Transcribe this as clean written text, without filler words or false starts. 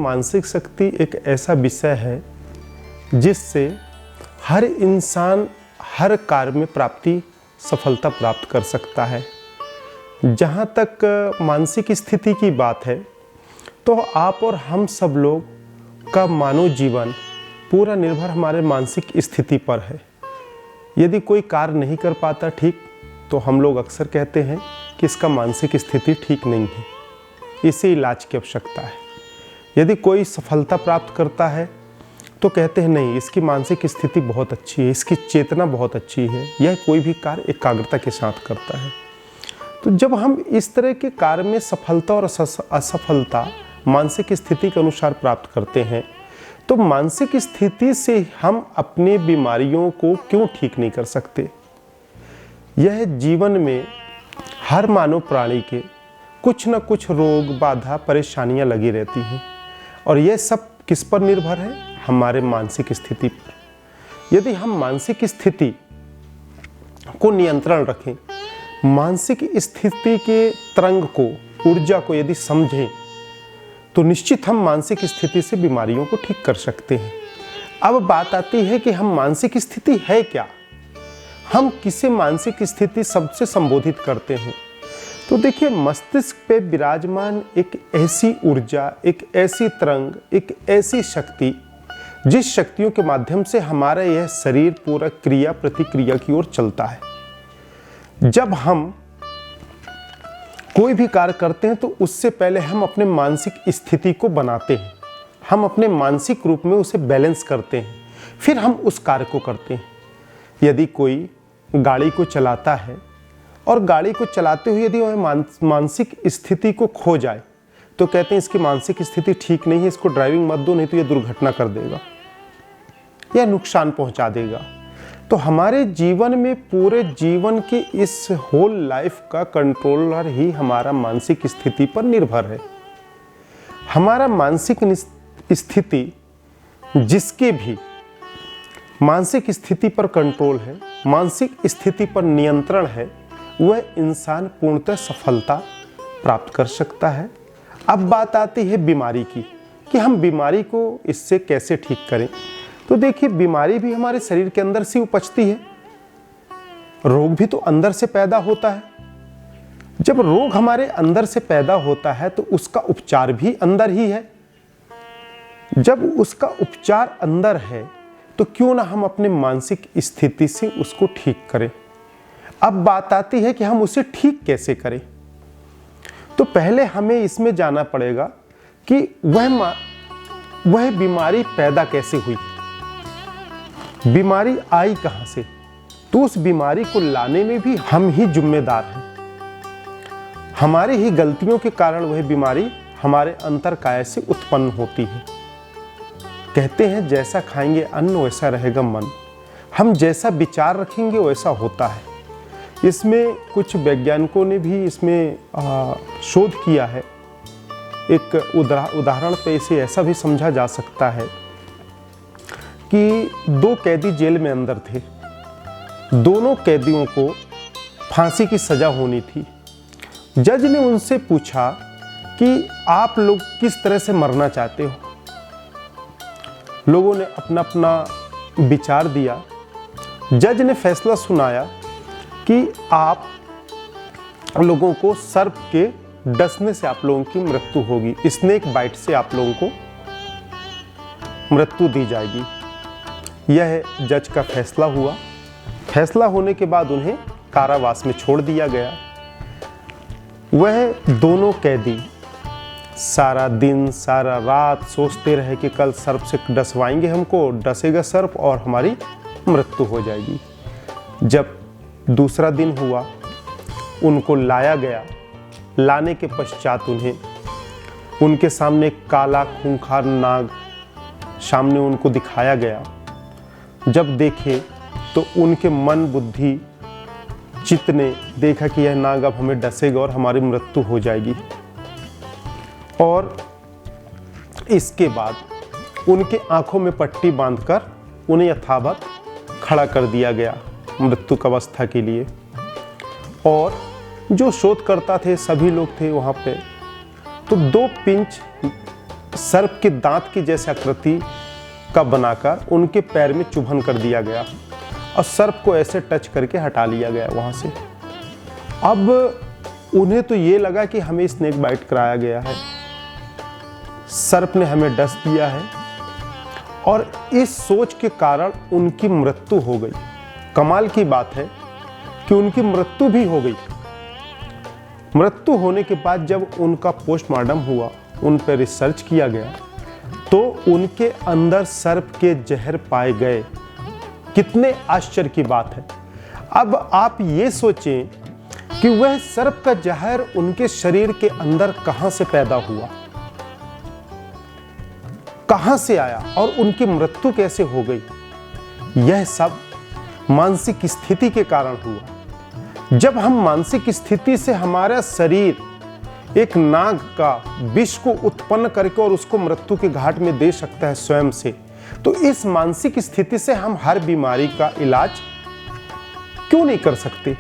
मानसिक शक्ति एक ऐसा विषय है जिससे हर इंसान हर कार्य में सफलता प्राप्त कर सकता है। जहाँ तक मानसिक स्थिति की बात है तो आप और हम सब लोग का मानव जीवन पूरा निर्भर हमारे मानसिक स्थिति पर है। यदि कोई कार्य नहीं कर पाता ठीक, तो हम लोग अक्सर कहते हैं कि इसका मानसिक स्थिति ठीक नहीं है, इसे इलाज की आवश्यकता है। यदि कोई सफलता प्राप्त करता है तो कहते हैं नहीं, इसकी मानसिक स्थिति बहुत अच्छी है, इसकी चेतना बहुत अच्छी है, यह कोई भी कार्य एकाग्रता के साथ करता है। तो जब हम इस तरह के कार्य में सफलता और असफलता मानसिक स्थिति के अनुसार प्राप्त करते हैं, तो मानसिक स्थिति से हम अपनी बीमारियों को क्यों ठीक नहीं कर सकते? यह जीवन में हर मानव प्राणी के कुछ न कुछ रोग, बाधा, परेशानियां लगी रहती हैं और यह सब किस पर निर्भर है? हमारे मानसिक स्थिति पर। यदि हम मानसिक स्थिति को नियंत्रण रखें, मानसिक स्थिति के तरंग को, ऊर्जा को यदि समझें, तो निश्चित हम मानसिक स्थिति से बीमारियों को ठीक कर सकते हैं। अब बात आती है कि हम मानसिक स्थिति है क्या? हम किसे मानसिक स्थिति सबसे संबोधित करते हैं? तो देखिए, मस्तिष्क पे विराजमान एक ऐसी ऊर्जा, एक ऐसी तरंग, एक ऐसी शक्ति, जिस शक्तियों के माध्यम से हमारा यह शरीर पूरा क्रिया प्रतिक्रिया की ओर चलता है। जब हम कोई भी कार्य करते हैं तो उससे पहले हम अपने मानसिक स्थिति को बनाते हैं, हम अपने मानसिक रूप में उसे बैलेंस करते हैं, फिर हम उस कार्य को करते हैं। यदि कोई गाड़ी को चलाता है और गाड़ी को चलाते हुए यदि वह मानसिक स्थिति को खो जाए, तो कहते हैं इसकी मानसिक स्थिति ठीक नहीं है, इसको ड्राइविंग मत दो, नहीं तो यह दुर्घटना कर देगा या नुकसान पहुंचा देगा। तो हमारे जीवन में, पूरे जीवन के इस होल लाइफ का कंट्रोलर ही हमारा मानसिक स्थिति पर निर्भर है। हमारा मानसिक स्थिति, जिसके भी मानसिक स्थिति पर कंट्रोल है, मानसिक स्थिति पर नियंत्रण है, वह इंसान पूर्णतः सफलता प्राप्त कर सकता है। अब बात आती है बीमारी की, कि हम बीमारी को इससे कैसे ठीक करें। तो देखिए, बीमारी भी हमारे शरीर के अंदर से उपजती है, रोग भी तो अंदर से पैदा होता है। जब रोग हमारे अंदर से पैदा होता है तो उसका उपचार भी अंदर ही है। जब उसका उपचार अंदर है तो क्यों ना हम अपने मानसिक स्थिति से उसको ठीक करें। अब बात आती है कि हम उसे ठीक कैसे करें। तो पहले हमें इसमें जाना पड़ेगा कि वह बीमारी पैदा कैसे हुई, बीमारी आई कहां से। तो उस बीमारी को लाने में भी हम ही जिम्मेदार हैं। हमारी ही गलतियों के कारण वह बीमारी हमारे अंतर्काय से उत्पन्न होती है। कहते हैं जैसा खाएंगे अन्न वैसा रहेगा मन, हम जैसा विचार रखेंगे वैसा होता है। इसमें कुछ वैज्ञानिकों ने भी इसमें शोध किया है। एक उदाहरण पे इसे ऐसा भी समझा जा सकता है कि 2 कैदी जेल में अंदर थे। दोनों कैदियों को फांसी की सजा होनी थी। जज ने उनसे पूछा कि आप लोग किस तरह से मरना चाहते हो। लोगों ने अपना अपना विचार दिया। जज ने फैसला सुनाया कि आप लोगों को सर्प के डसने से आप लोगों की मृत्यु होगी, स्नेक बाइट से आप लोगों को मृत्यु दी जाएगी। यह जज का फैसला हुआ। फैसला होने के बाद उन्हें कारावास में छोड़ दिया गया। वह दोनों कैदी सारा दिन सारा रात सोचते रहे कि कल सर्प से डसवाएंगे, हमको डसेगा सर्प और हमारी मृत्यु हो जाएगी। जब दूसरा दिन हुआ, उनको लाया गया। लाने के पश्चात उनके सामने काला खूंखार नाग सामने उनको दिखाया गया। जब देखे तो उनके मन बुद्धि चित्त ने देखा कि यह नाग अब हमें डसेगा और हमारी मृत्यु हो जाएगी। और इसके बाद उनके आंखों में पट्टी बांधकर उन्हें यथावत खड़ा कर दिया गया मृत्यु की अवस्था के लिए। और जो शोधकर्ता थे सभी लोग थे वहाँ पे। तो 2 पिंच सर्प के दांत की जैसी आकृति का बनाकर उनके पैर में चुभन कर दिया गया और सर्प को ऐसे टच करके हटा लिया गया वहां से। अब उन्हें तो ये लगा कि हमें स्नेक बाइट कराया गया है, सर्प ने हमें डस दिया है, और इस सोच के कारण उनकी मृत्यु हो गई। कमाल की बात है कि उनकी मृत्यु भी हो गई। मृत्यु होने के बाद जब उनका पोस्टमार्टम हुआ, उन पर रिसर्च किया गया, तो उनके अंदर सर्प के जहर पाए गए। कितने आश्चर्य की बात है। अब आप ये सोचें कि वह सर्प का जहर उनके शरीर के अंदर कहां से पैदा हुआ, कहां से आया और उनकी मृत्यु कैसे हो गई। यह सब मानसिक स्थिति के कारण हुआ। जब हम मानसिक स्थिति से हमारा शरीर एक नाग का विष को उत्पन्न करके और उसको मृत्यु के घाट में दे सकता है स्वयं से, तो इस मानसिक स्थिति से हम हर बीमारी का इलाज क्यों नहीं कर सकते।